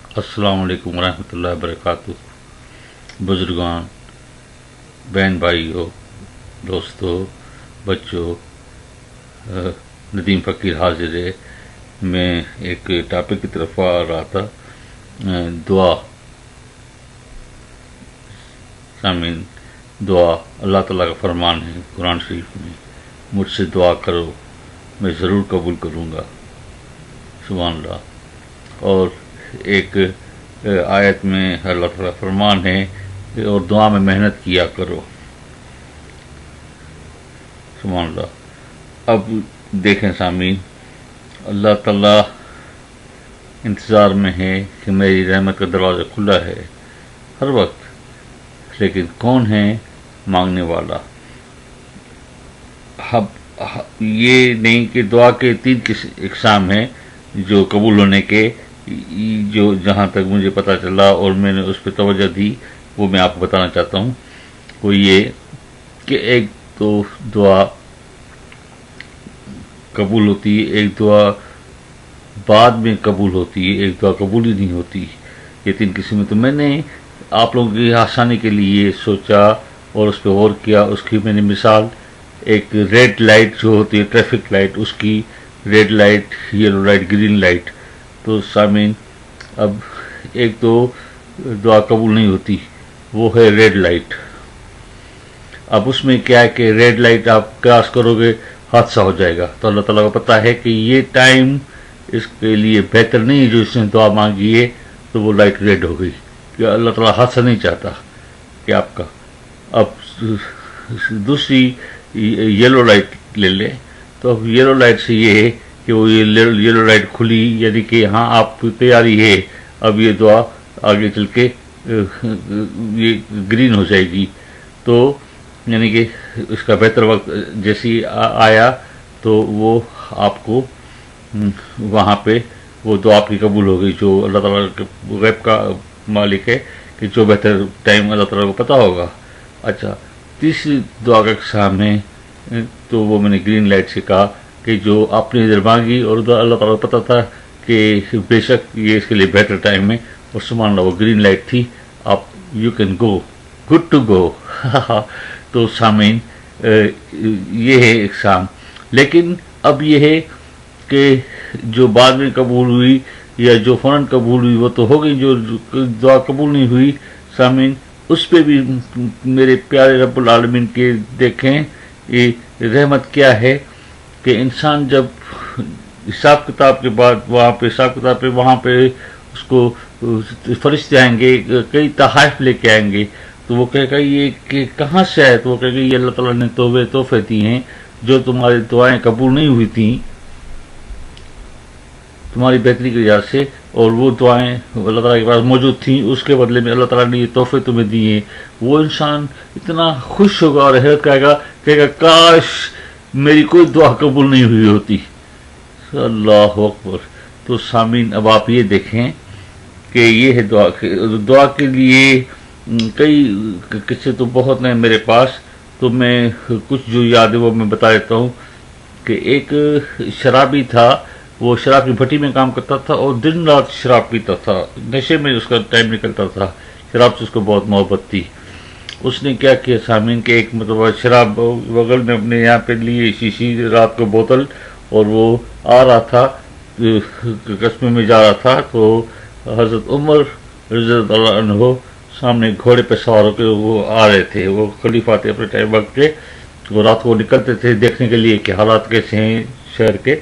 अस्सलाम वालेकुम वरहमतुल्लाहि वबरकातुह। बुजुर्गान, बहन भाइयों, दोस्तों, बच्चों, नदीम फ़कीर हाजिर है। मैं एक टॉपिक की तरफ आ रहा था, दुआ। सामीन, दुआ अल्लाह ताला का फरमान है कुरान शरीफ में, मुझसे दुआ करो मैं ज़रूर कबूल करूँगा। सुभान अल्लाह। और एक आयत में अल्लाह ताला फरमान है और दुआ में मेहनत किया करो। सुभान अल्लाह। अब देखें सामीन, अल्लाह ताला इंतज़ार में है कि मेरी रहमत का दरवाज़ा खुला है हर वक्त, लेकिन कौन है मांगने वाला। अब ये नहीं कि दुआ के 3 इक़साम हैं जो कबूल होने के, जो जहाँ तक मुझे पता चला और मैंने उस पर तवज्जो दी, वो मैं आपको बताना चाहता हूँ। वो ये कि एक तो दुआ कबूल होती है, एक दुआ बाद में कबूल होती है, एक दुआ कबूल ही नहीं होती। ये 3 किस्में तो मैंने आप लोगों की आसानी के लिए सोचा और उस पर गौर किया। उसकी मैंने मिसाल, एक रेड लाइट जो होती है, ट्रैफिक लाइट, उसकी red light, yellow light, green light. तो सामीन, अब एक तो दुआ कबूल नहीं होती, वो है रेड लाइट। अब उसमें क्या है कि रेड लाइट आप क्रॉस करोगे हादसा हो जाएगा। तो अल्लाह ताला को पता है कि ये टाइम इसके लिए बेहतर नहीं है, जो इसने दुआ मांगी है तो वो लाइट रेड हो गई, कि अल्लाह ताला हादसा नहीं चाहता कि आपका। अब दूसरी येलो लाइट ले लें, तो अब येलो लाइट से ये है कि वो ये येलो लाइट खुली, यानी कि हाँ आप तैयारी है, अब ये दुआ आगे चल के ये ग्रीन हो जाएगी। तो यानी कि इसका बेहतर वक्त जैसी आया तो वो आपको वहाँ पे वो दुआ आपकी कबूल हो गई, जो अल्लाह ताला के गैब का मालिक है कि जो बेहतर टाइम अल्लाह ताला को पता होगा। अच्छा, तीसरी दुआ का इक़साम है, तो वो मैंने ग्रीन लाइट से कहा कि जो आपने इधर मांगी और अल्लाह ताला को पता था कि बेशक ये इसके लिए बेहतर टाइम है, और सुभान अल्लाह वो ग्रीन लाइट थी, आप you can go, good to go. तो सामीन, ये है इक़साम। लेकिन अब ये है कि जो बाद में कबूल हुई या जो फ़ौरन कबूल हुई वो तो हो गई, जो दुआ कबूल नहीं हुई सामीन, उस पर भी मेरे प्यारे रब्बुल आलमीन के देखें ये रहमत क्या है कि इंसान जब हिसाब किताब के बाद वहाँ पे हिसाब किताब पे वहाँ पे उसको फरिश्ते आएंगे, कई तोहफ़े लेके आएंगे, तो वो कहेगा ये कि कहाँ से आए, तो वो कहेगा ये अल्लाह ताला ने तोहफे दी हैं, जो तुम्हारी दुआएं कबूल नहीं हुई थी तुम्हारी बेहतरी की वजह से, और वो दुआएं अल्लाह ताला के पास मौजूद थी, उसके बदले में अल्लाह ताला ने ये तोहफे तुम्हें दिए। वो इंसान इतना खुश होगा और हैरत कहेगा काश मेरी कोई दुआ कबूल नहीं हुई होती। अल्लाह अकबर। तो सामीन, अब आप ये देखें कि ये है दुआ के लिए कई किस्से तो बहुत हैं मेरे पास, तो मैं कुछ जो याद है वो मैं बता देता हूँ। कि एक शराबी था, वो शराब की भट्टी में काम करता था और दिन रात शराब पीता था, नशे में उसका टाइम निकलता था, शराब से उसको बहुत मोहब्बत थी। उसने क्या किया सामीन, के एक मतलब शराब बगल में अपने यहाँ पे लिए शीशी रात को बोतल, और वो आ रहा था कस्बे में जा रहा था, तो हज़रत उमर रज़ियल्लाहु अन्हु सामने घोड़े पे सवार होकर वो आ रहे थे। वो खलीफा थे अपने टाइम वक्त के, वो रात को निकलते थे देखने के लिए कि हालात कैसे हैं शहर के।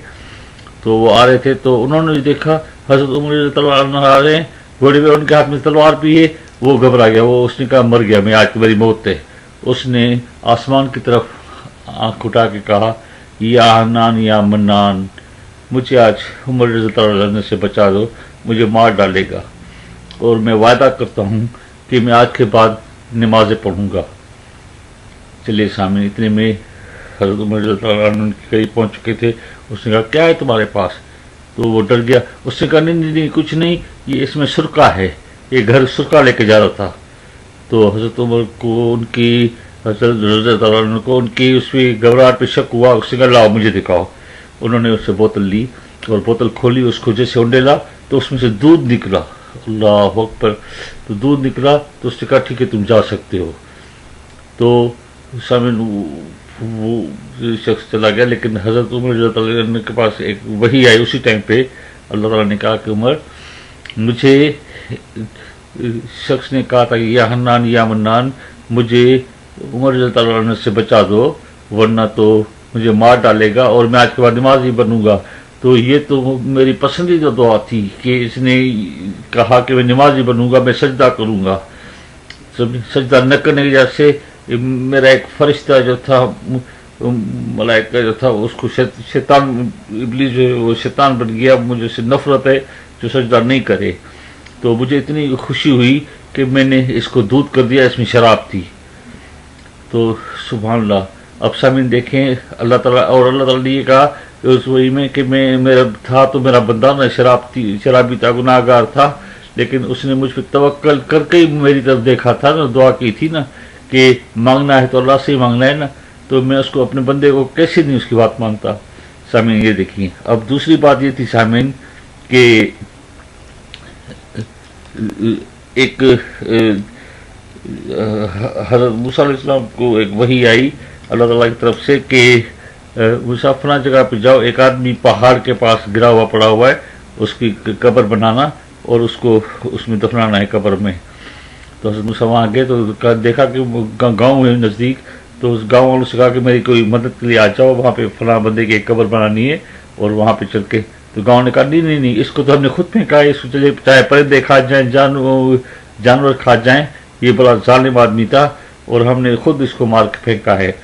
तो वो आ रहे थे, तो उन्होंने देखा हज़रत उमर रज़ियल्लाहु अन्हु आ रहे हैं घोड़े पे, उनके हाथ में तलवार भी है। वो घबरा गया, वो उसने कहा मर गया मैं, आज तो मेरी मौत है। उसने आसमान की तरफ आँख उठा के कहा या हन्नान या मन्नान, मुझे आज उमर रज़ियल्लाहु अन्हु से बचा दो, मुझे मार डालेगा, और मैं वायदा करता हूँ कि मैं आज के बाद नमाज़ें पढ़ूँगा। चलिए सामने, इतने में हज़रत उमर रज़ियल्लाहु अन्हु के करीब पहुँच चुके थे। उसने कहा क्या है तुम्हारे पास, तो वो डर गया। उसने कहा नहीं कुछ नहीं, ये इसमें सुरका है, ये घर सुरका लेके जा रहा था। तो हज़रत उमर को उनकी हज़रत रज़ियल्लाहु अन्हु को उनकी उसकी घबराहट पे शक हुआ। उसने कहा लाओ मुझे दिखाओ। उन्होंने उससे बोतल ली और बोतल खोली, उसको जैसे उंडेला तो उसमें से दूध निकला, अल्लाह अकबर। तो दूध निकला तो उसने कहा ठीक है तुम जा सकते हो। तो सामने वो शख्स चला गया, लेकिन हज़रत उमर रज़ी अल्लाह के पास एक वही आई उसी टाइम पे। अल्लाह ताला ने कहा कि उमर, मुझे शख्स ने कहा था कि या हन्नान या मन्नान, मुझे उमर रज़ी अल्लाह अन्हु से बचा दो वरना तो मुझे मार डालेगा और मैं आज के बाद नमाज ही बनूंगा। तो ये तो मेरी पसंदीदा दुआ थी कि इसने कहा कि मैं नमाज ही बनूंगा, मैं सजदा करूंगा। सजदा न करने की वजह से मेरा एक फरिश्ता जो था, मलाइका जो था, उसको शैतान इब्लीस जो वो शैतान बन गया, मुझे उससे नफरत है जो सजदा नहीं करे। तो मुझे इतनी खुशी हुई कि मैंने इसको दूध कर दिया, इसमें शराब थी। तो सुभान अल्लाह। अब सामीन देखें, अल्लाह ताला ने ये कहा उस वही में कि मैं मेरा था तो मेरा बंदा ना शराबी था, गुनाहगार था, लेकिन उसने मुझ पर तवक्कल करके ही मेरी तरफ देखा था ना, दुआ की थी ना कि मांगना है तो अल्लाह से ही मांगना है ना। तो मैं उसको अपने बंदे को कैसे नहीं उसकी बात मानता। सामीन ये देखिए। अब दूसरी बात ये थी सामीन कि एक हज़रत मूसा अलैहिस्सलाम को एक वही आई अल्लाह ताला की तरफ से कि मूसा फलां जगह पे जाओ, एक आदमी पहाड़ के पास गिरा हुआ पड़ा हुआ है, उसकी कब्र बनाना और उसको उसमें दफनाना है कब्र में। तो हज़रत मूसा वहाँ गए तो देखा कि गाँव है नज़दीक। तो उस गाँव वालों से कहा कि मेरी कोई मदद के लिए आ जाओ, वहाँ पे फलां बंदे की एक कब्र बनानी है और वहाँ पे चल के। तो गाँव ने कहा नहीं, इसको तो हमने खुद फेंका है, इसको चले चाहे परिंदे खा जाए, जानवर खा जाएं, ये बड़ा जालिम आदमी था और हमने खुद इसको मार के फेंका है।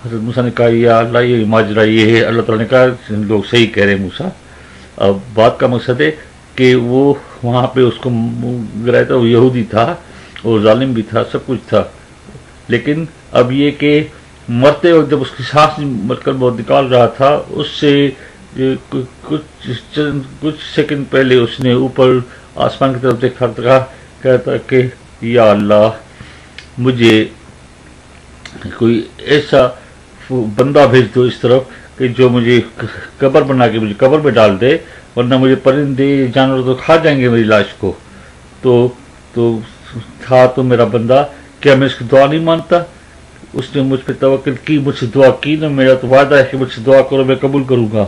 हज़रत मूसा ने कहा या अल्लाह ये माजरा ये है। अल्लाह ताला ने कहा लोग सही कह रहे हैं मूसा। अब बात का मकसद है कि वो वहाँ पे उसको गिराया था, वो यहूदी था और जालिम भी था, सब कुछ था, लेकिन अब ये कि मरते वक्त जब उसकी सांस मरकर बहुत निकाल रहा था, उससे कुछ सेकंड पहले उसने ऊपर आसमान की तरफ देखा, कहता कि या अल्लाह मुझे कोई ऐसा बंदा भेज दो इस तरफ कि जो मुझे कब्र बना के मुझे कब्र में डाल दे, वरना मुझे परिंदे जानवर तो खा जाएंगे मेरी लाश को। तो था तो मेरा बंदा, क्या मैं इसकी दुआ नहीं मानता? उसने मुझ पर तवक्कुल की, मुझसे दुआ की ना, मेरा तो वादा है कि मुझसे दुआ करो मैं कबूल करूंगा।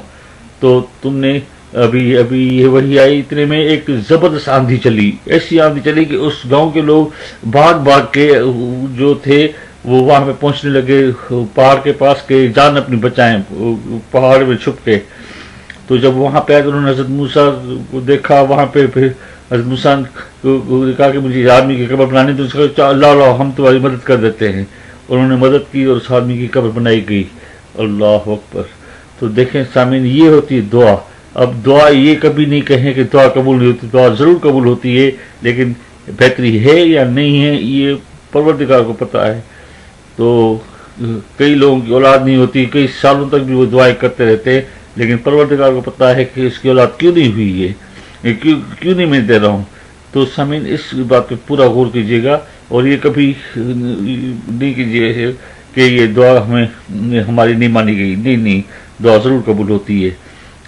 तो तुमने अभी ये वही आई, इतने में एक जबरदस्त आंधी चली, ऐसी आंधी चली कि उस गांव के लोग भाग के जो थे वो वहां पे पहुंचने लगे पहाड़ के पास के जान अपनी बचाएं, पहाड़ में छुप के। तो जब वहां पे आए तो उन्होंने हज़रत मूसा को देखा वहां पे, फिर हज़रत मूसा को कहा कि मुझे आदमी की कब्र बनानी, तो उसने कहा अल्लाह हम तुम्हारी मदद कर देते हैं। उन्होंने मदद की और उस आदमी की कब्र बनाई गई। अल्लाह अकबर। तो देखें सामीन, ये होती है दुआ। अब दुआ ये कभी नहीं कहें कि दुआ कबूल नहीं होती, दुआ जरूर कबूल होती है, लेकिन बेहतरी है या नहीं है ये परवरदिगार को पता है। तो कई लोगों की औलाद नहीं होती, कई सालों तक भी वो दुआएं करते रहते हैं, लेकिन परवरदिगार को पता है कि इसकी औलाद क्यों नहीं हुई है, क्यों नहीं मैं दे रहा हूँ। तो सामीन इस बात पे पूरा गौर कीजिएगा और ये कभी नहीं कीजिए कि ये दुआ हमारी नहीं मानी गई। नहीं, दुआ जरूर कबूल होती है।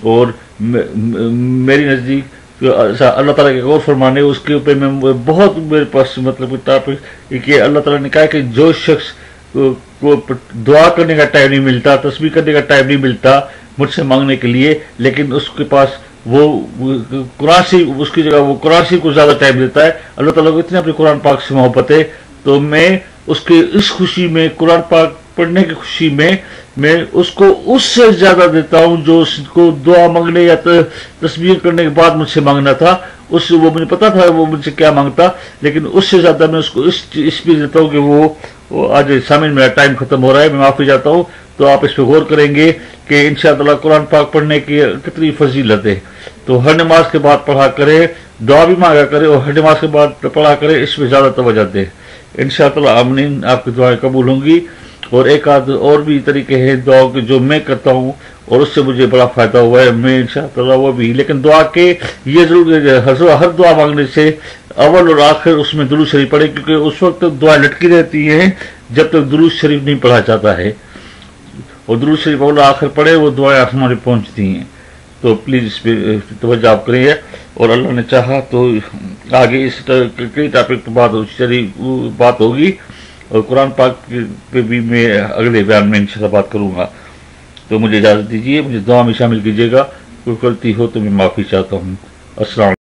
और मेरी नज़दीक अल्लाह ताला के गौर फरमाने उसके ऊपर मैं बहुत मेरे पास मतलब किताब कि अल्लाह ताला ने कहा कि जो शख्स को दुआ करने का टाइम नहीं मिलता, तस्बीह करने का टाइम नहीं मिलता मुझसे मांगने के लिए, लेकिन उसके पास वो कुरान शरीफ, उसकी जगह वो कुरान शरीफ को ज्यादा टाइम देता है। अल्लाह ताला को इतने अपने कुरान पाक से मोहब्बत है, तो मैं उसके इस खुशी में, कुरान पाक पढ़ने की खुशी में, मैं उसको उससे ज्यादा देता हूँ जो उसको दुआ मांगने या तस्बीह करने के बाद मुझसे मांगना था। उससे वो मुझे पता था वो मुझसे क्या मांगता, लेकिन उससे ज्यादा मैं उसको इस भी देता हूँ कि वो आज सामने मेरा टाइम खत्म हो रहा है, मैं माफी चाहता हूँ। तो आप इस पर गौर करेंगे कि इंशाअल्लाह कुरान पाक पढ़ने की कितनी फजीलत है। तो हर नमाज के बाद पढ़ा करे, दुआ भी मांगा करे और हर नमाज के बाद पढ़ा करे, इसमें ज्यादा तवज्जो दे। इंशाअल्लाह आमीन, आपकी दुआएं कबूल होंगी। और एक आध और भी तरीके हैं दुआओं के जो मैं करता हूँ और उससे मुझे बड़ा फायदा हुआ है, मैं इंशाअल्लाह वो भी। लेकिन दुआ के ये जरूर हर दुआ मांगने से अव्वल और आखिर उसमें दुरूद शरीफ पढ़े, क्योंकि उस वक्त तक दुआ लटकी रहती है जब तक दुरूद शरीफ नहीं पढ़ा जाता है, और दुरूद शरीफ अव्वल आखिर पढ़े वो दुआएं हमारी पहुंचती हैं। تو پلیز اس پہ توجہ آپ کریں، اور اللہ نے چاہا تو آگے اس کئی ٹاپک پہ بات ہوگی، اور قرآن پاک پہ بھی میں اگلے بیان میں انشاءاللہ بات کروں گا۔ تو مجھے اجازت دیجیے، مجھے دعا میں شامل کیجیے گا، کوئی غلطی ہو تو میں معافی چاہتا ہوں۔ السلام علیکم۔